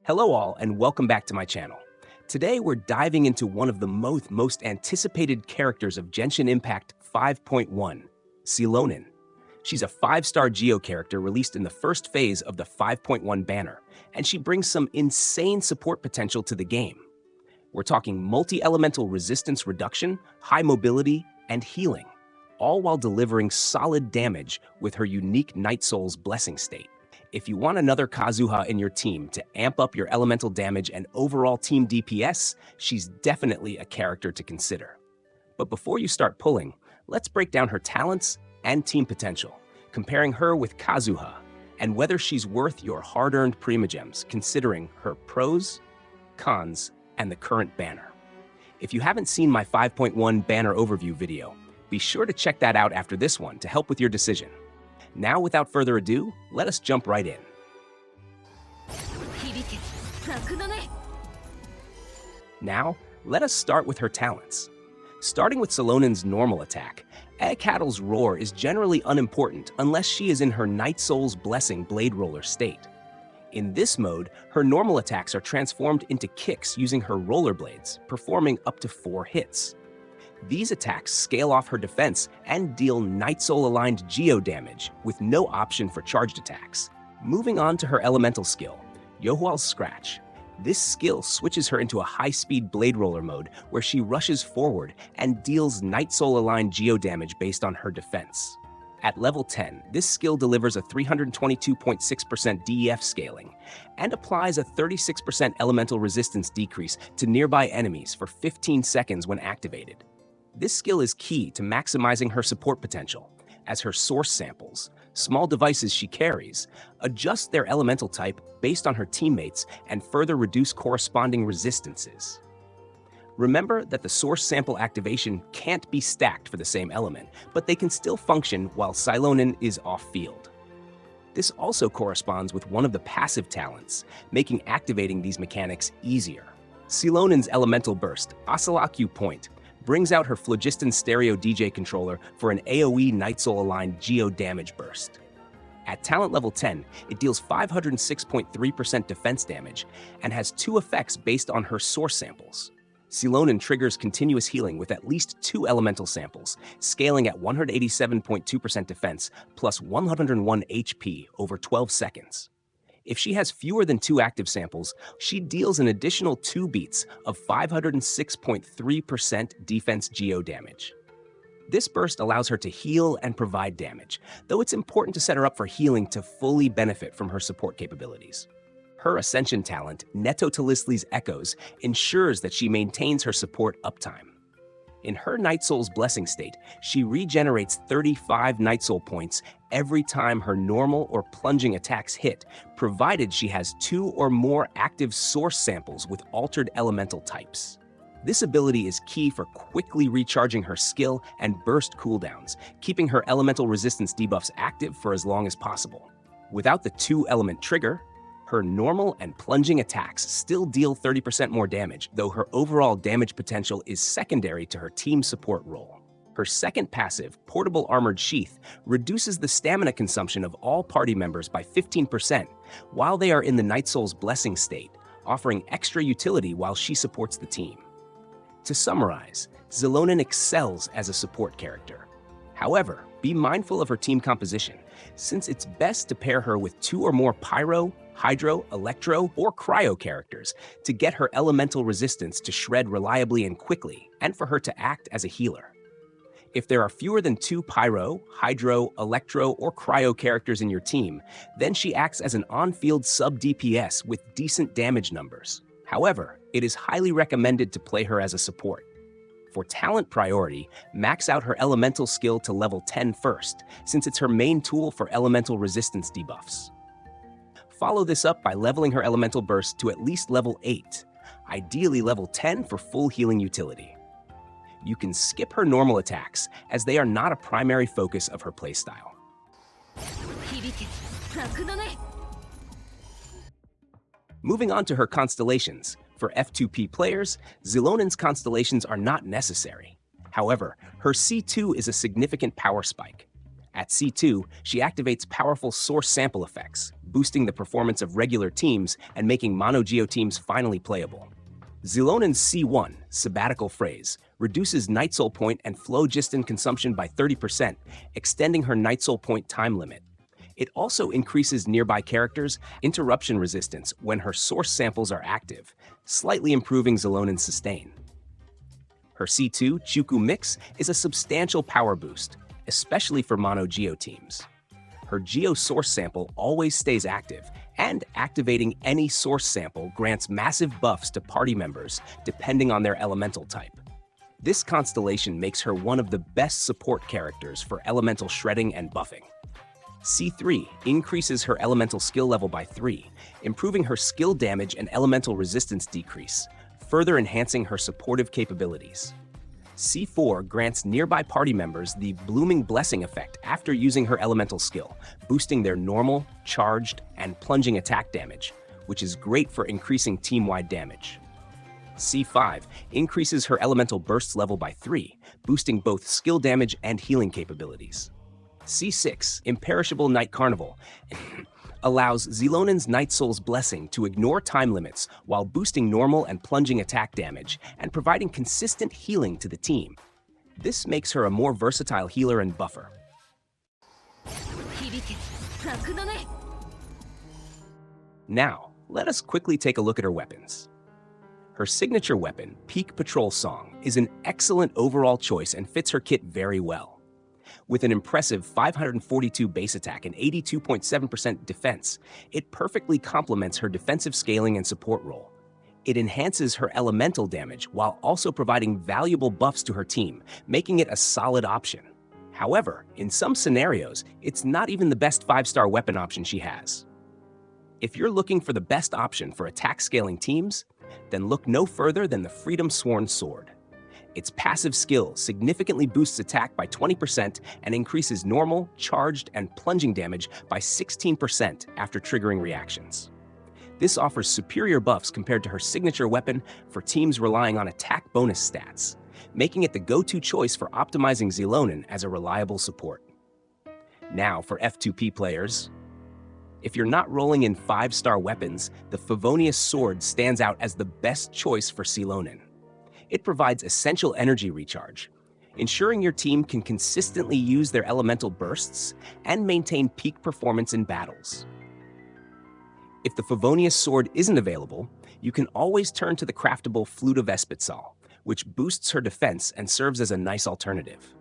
Hello all and welcome back to my channel. Today we're diving into one of the most anticipated characters of Genshin Impact 5.1, Xilonen. She's a 5-star Geo character released in the first phase of the 5.1 banner, and she brings some insane support potential to the game. We're talking multi-elemental resistance reduction, high mobility, and healing, all while delivering solid damage with her unique Night Soul's Blessing state. If you want another Kazuha in your team to amp up your elemental damage and overall team DPS, she's definitely a character to consider. But before you start pulling, let's break down her talents and team potential, comparing her with Kazuha, and whether she's worth your hard-earned primogems considering her pros, cons, and the current banner. If you haven't seen my 5.1 banner overview video, be sure to check that out after this one to help with your decision. Now, without further ado, let us jump right in. Now, let us start with her talents. Starting with Xilonen's normal attack, Akattle's Roar is generally unimportant unless she is in her Night Soul's Blessing Blade Roller state. In this mode, her normal attacks are transformed into kicks using her rollerblades, performing up to 4 hits. These attacks scale off her defense and deal Night Soul-aligned Geo damage with no option for charged attacks. Moving on to her elemental skill, Yohual's Scratch. This skill switches her into a high-speed Blade Roller mode where she rushes forward and deals Night Soul-aligned Geo damage based on her defense. At level 10, this skill delivers a 322.6% DEF scaling and applies a 36% elemental resistance decrease to nearby enemies for 15 seconds when activated. This skill is key to maximizing her support potential, as her source samples, small devices she carries, adjust their elemental type based on her teammates and further reduce corresponding resistances. Remember that the source sample activation can't be stacked for the same element, but they can still function while Xilonen is off-field. This also corresponds with one of the passive talents, making activating these mechanics easier. Xilonen's elemental burst, Asalaku Point, brings out her Phlogiston Stereo DJ controller for an AoE Night Soul-aligned Geo damage burst. At talent level 10, it deals 506.3% defense damage and has 2 effects based on her source samples. Xilonen triggers continuous healing with at least 2 elemental samples, scaling at 187.2% defense plus 101 HP over 12 seconds. If she has fewer than 2 active samples, she deals an additional 2 beats of 506.3% defense Geo damage. This burst allows her to heal and provide damage, though it's important to set her up for healing to fully benefit from her support capabilities. Her Ascension talent, Netto Talisli's Echoes, ensures that she maintains her support uptime. In her Night Soul's Blessing state, she regenerates 35 Night Soul points every time her normal or plunging attacks hit, provided she has 2 or more active source samples with altered elemental types. This ability is key for quickly recharging her skill and burst cooldowns, keeping her elemental resistance debuffs active for as long as possible. Without the 2-element trigger, her normal and plunging attacks still deal 30% more damage, though her overall damage potential is secondary to her team support role. Her second passive, Portable Armored Sheath, reduces the stamina consumption of all party members by 15% while they are in the Night Soul's Blessing state, offering extra utility while she supports the team. To summarize, Xilonen excels as a support character. However, be mindful of her team composition, since it's best to pair her with 2 or more Pyro, Hydro, Electro, or Cryo characters to get her elemental resistance to shred reliably and quickly, and for her to act as a healer. If there are fewer than 2 Pyro, Hydro, Electro, or Cryo characters in your team, then she acts as an on-field sub-DPS with decent damage numbers. However, it is highly recommended to play her as a support. For talent priority, max out her elemental skill to level 10 first, since it's her main tool for elemental resistance debuffs. Follow this up by leveling her elemental burst to at least level 8, ideally level 10 for full healing utility. You can skip her normal attacks, as they are not a primary focus of her playstyle. Moving on to her Constellations. For F2P players, Xilonen's Constellations are not necessary. However, her C2 is a significant power spike. At C2, she activates powerful source sample effects, boosting the performance of regular teams and making mono-geo teams finally playable. Xilonen's C1, sabbatical phrase, reduces Night Soul point and phlogiston consumption by 30%, extending her Night Soul point time limit. It also increases nearby characters' interruption resistance when her source samples are active, slightly improving Xilonen's sustain. Her C2, Chuku Mix, is a substantial power boost, especially for mono-geo teams. Her Geo source sample always stays active, and activating any source sample grants massive buffs to party members depending on their elemental type. This constellation makes her one of the best support characters for elemental shredding and buffing. C3 increases her elemental skill level by 3, improving her skill damage and elemental resistance decrease, further enhancing her supportive capabilities. C4 grants nearby party members the Blooming Blessing effect after using her elemental skill, boosting their normal, charged, and plunging attack damage, which is great for increasing team-wide damage. C5 increases her elemental bursts level by 3, boosting both skill damage and healing capabilities. C6, Imperishable Night Carnival, allows Xilonen's Night Soul's Blessing to ignore time limits while boosting normal and plunging attack damage and providing consistent healing to the team. This makes her a more versatile healer and buffer. Now, let us quickly take a look at her weapons. Her signature weapon, Peak Patrol Song, is an excellent overall choice and fits her kit very well. With an impressive 542 base attack and 82.7% defense, it perfectly complements her defensive scaling and support role. It enhances her elemental damage while also providing valuable buffs to her team, making it a solid option. However, in some scenarios, it's not even the best 5-star weapon option she has. If you're looking for the best option for attack scaling teams, then look no further than the Freedom Sworn Sword. Its passive skill significantly boosts attack by 20% and increases normal, charged, and plunging damage by 16% after triggering reactions. This offers superior buffs compared to her signature weapon for teams relying on attack bonus stats, making it the go-to choice for optimizing Xilonen as a reliable support. Now for F2P players. If you're not rolling in 5-star weapons, the Favonius Sword stands out as the best choice for Xilonen. It provides essential energy recharge, ensuring your team can consistently use their elemental bursts and maintain peak performance in battles. If the Favonius Sword isn't available, you can always turn to the craftable Flute of Espitsal, which boosts her defense and serves as a nice alternative.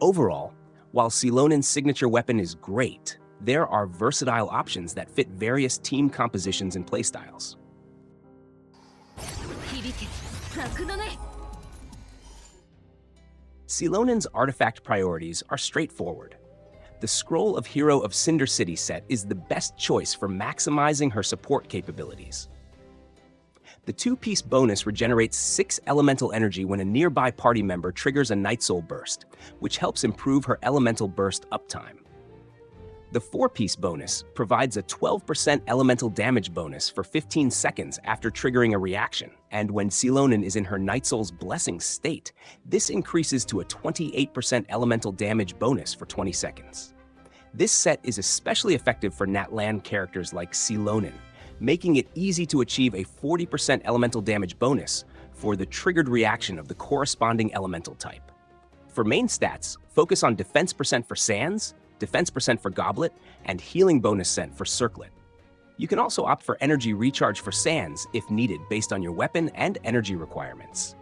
Overall, while Xilonen's signature weapon is great, there are versatile options that fit various team compositions and playstyles. Xilonen's artifact priorities are straightforward. The Scroll of Hero of Cinder City set is the best choice for maximizing her support capabilities. The 2-piece bonus regenerates 6 elemental energy when a nearby party member triggers a Night Soul burst, which helps improve her elemental burst uptime. The 4-piece bonus provides a 12% elemental damage bonus for 15 seconds after triggering a reaction, and when Xilonen is in her Night Soul's Blessing state, this increases to a 28% elemental damage bonus for 20 seconds. This set is especially effective for natlan characters like Xilonen, making it easy to achieve a 40% elemental damage bonus for the triggered reaction of the corresponding elemental type. For main stats, focus on defense percent for Sands, defense percent for Goblet, and healing bonus cent for Circlet. You can also opt for energy recharge for Sands if needed based on your weapon and energy requirements,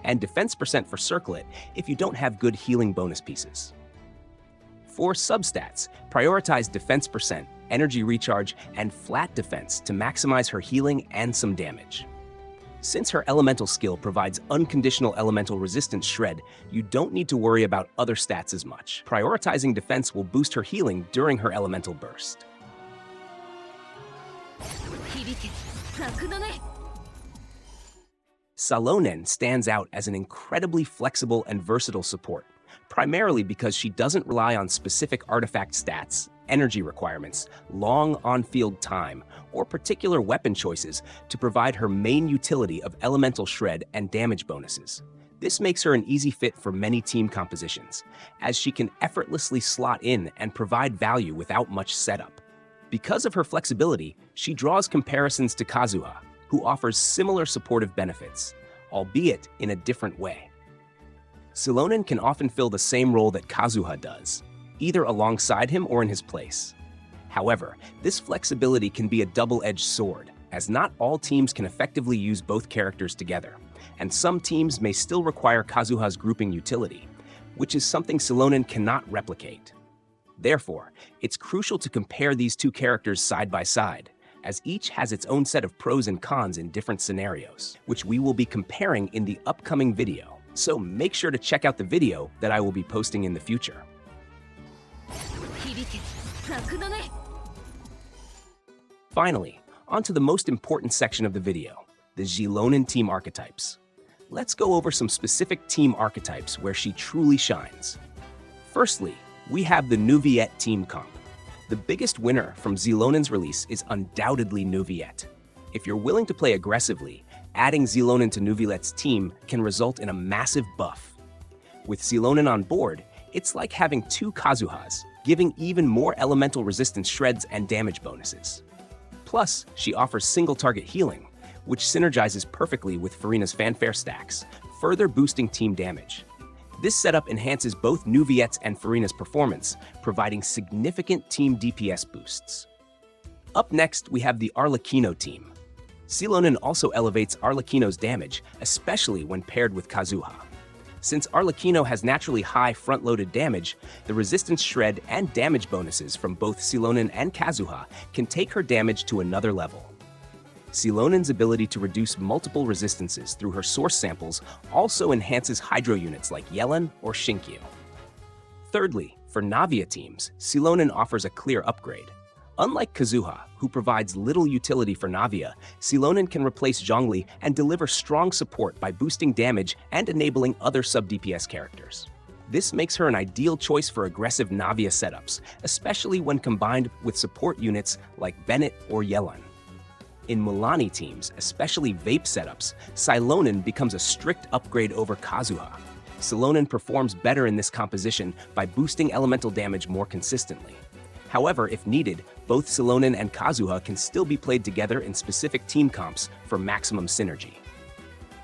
and defense percent for Circlet if you don't have good healing bonus pieces. For substats, prioritize defense percent, energy recharge, and flat defense to maximize her healing and some damage. Since her elemental skill provides unconditional elemental resistance shred, you don't need to worry about other stats as much. Prioritizing defense will boost her healing during her elemental burst. Xilonen stands out as an incredibly flexible and versatile support, primarily because she doesn't rely on specific artifact stats, energy requirements, long on-field time, or particular weapon choices to provide her main utility of elemental shred and damage bonuses. This makes her an easy fit for many team compositions, as she can effortlessly slot in and provide value without much setup. Because of her flexibility, she draws comparisons to Kazuha, who offers similar supportive benefits, albeit in a different way. Xilonen can often fill the same role that Kazuha does, either alongside him or in his place. However, this flexibility can be a double-edged sword, as not all teams can effectively use both characters together, and some teams may still require Kazuha's grouping utility, which is something Xilonen cannot replicate. Therefore, it's crucial to compare these two characters side by side, as each has its own set of pros and cons in different scenarios, which we will be comparing in the upcoming video, so make sure to check out the video that I will be posting in the future. Finally, on to the most important section of the video, the Xilonen team archetypes. Let's go over some specific team archetypes where she truly shines. Firstly, we have the Nuviet team comp. The biggest winner from Xilonen's release is undoubtedly Nuviet. If you're willing to play aggressively, adding Xilonen to Nuviet's team can result in a massive buff. With Xilonen on board, it's like having two Kazuhas, giving even more elemental resistance shreds and damage bonuses. Plus, she offers single-target healing, which synergizes perfectly with Furina's fanfare stacks, further boosting team damage. This setup enhances both Nuviet's and Furina's performance, providing significant team DPS boosts. Up next, we have the Arlecchino team. Xilonen also elevates Arlecchino's damage, especially when paired with Kazuha. Since Arlecchino has naturally high front-loaded damage, the resistance shred and damage bonuses from both Xilonen and Kazuha can take her damage to another level. Xilonen's ability to reduce multiple resistances through her source samples also enhances hydro units like Yellen or Shinkyu. Thirdly, for Navia teams, Xilonen offers a clear upgrade. Unlike Kazuha, who provides little utility for Navia, Xilonen can replace Zhongli and deliver strong support by boosting damage and enabling other sub-DPS characters. This makes her an ideal choice for aggressive Navia setups, especially when combined with support units like Bennett or Yellen. In Milani teams, especially Vape setups, Xilonen becomes a strict upgrade over Kazuha. Xilonen performs better in this composition by boosting elemental damage more consistently. However, if needed, both Xilonen and Kazuha can still be played together in specific team comps for maximum synergy.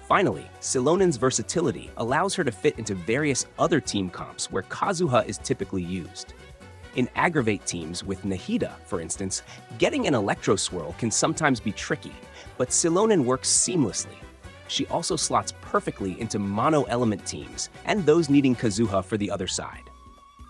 Finally, Xilonen's versatility allows her to fit into various other team comps where Kazuha is typically used. In aggravate teams with Nahida, for instance, getting an Electro Swirl can sometimes be tricky, but Xilonen works seamlessly. She also slots perfectly into mono-element teams and those needing Kazuha for the other side.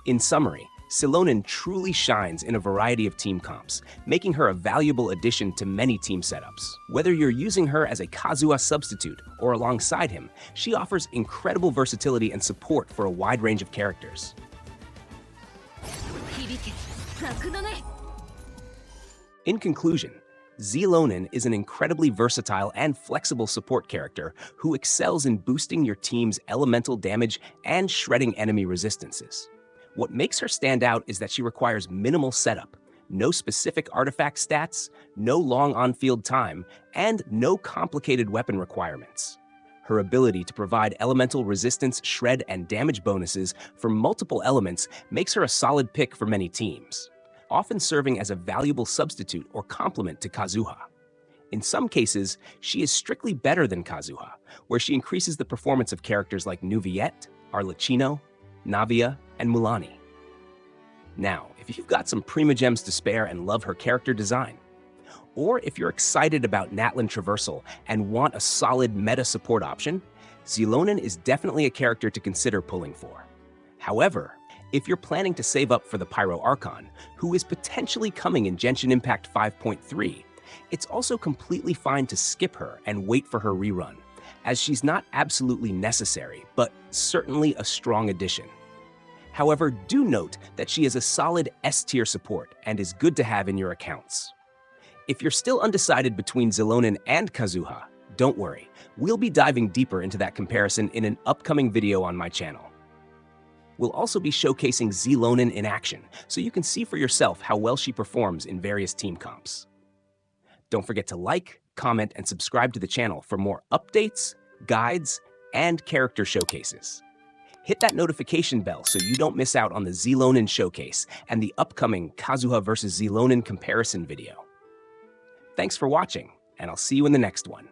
In summary, Xilonen truly shines in a variety of team comps, making her a valuable addition to many team setups. Whether you're using her as a Kazuha substitute or alongside him, she offers incredible versatility and support for a wide range of characters. In conclusion, Xilonen is an incredibly versatile and flexible support character who excels in boosting your team's elemental damage and shredding enemy resistances. What makes her stand out is that she requires minimal setup, no specific artifact stats, no long on-field time, and no complicated weapon requirements. Her ability to provide elemental resistance, shred, and damage bonuses for multiple elements makes her a solid pick for many teams, often serving as a valuable substitute or complement to Kazuha. In some cases, she is strictly better than Kazuha, where she increases the performance of characters like Nuviet, Arlecchino, Navia, and Milani. Now, if you've got some Primogems to spare and love her character design, or if you're excited about Natlan Traversal and want a solid meta support option, Xilonen is definitely a character to consider pulling for. However, if you're planning to save up for the Pyro Archon, who is potentially coming in Genshin Impact 5.3, it's also completely fine to skip her and wait for her rerun, as she's not absolutely necessary, but certainly a strong addition. However, do note that she is a solid S-tier support and is good to have in your accounts. If you're still undecided between Xilonen and Kazuha, don't worry, we'll be diving deeper into that comparison in an upcoming video on my channel. We'll also be showcasing Xilonen in action, so you can see for yourself how well she performs in various team comps. Don't forget to like, comment, and subscribe to the channel for more updates, guides, and character showcases. Hit that notification bell so you don't miss out on the Xilonen showcase and the upcoming Kazuha vs. Xilonen comparison video. Thanks for watching, and I'll see you in the next one.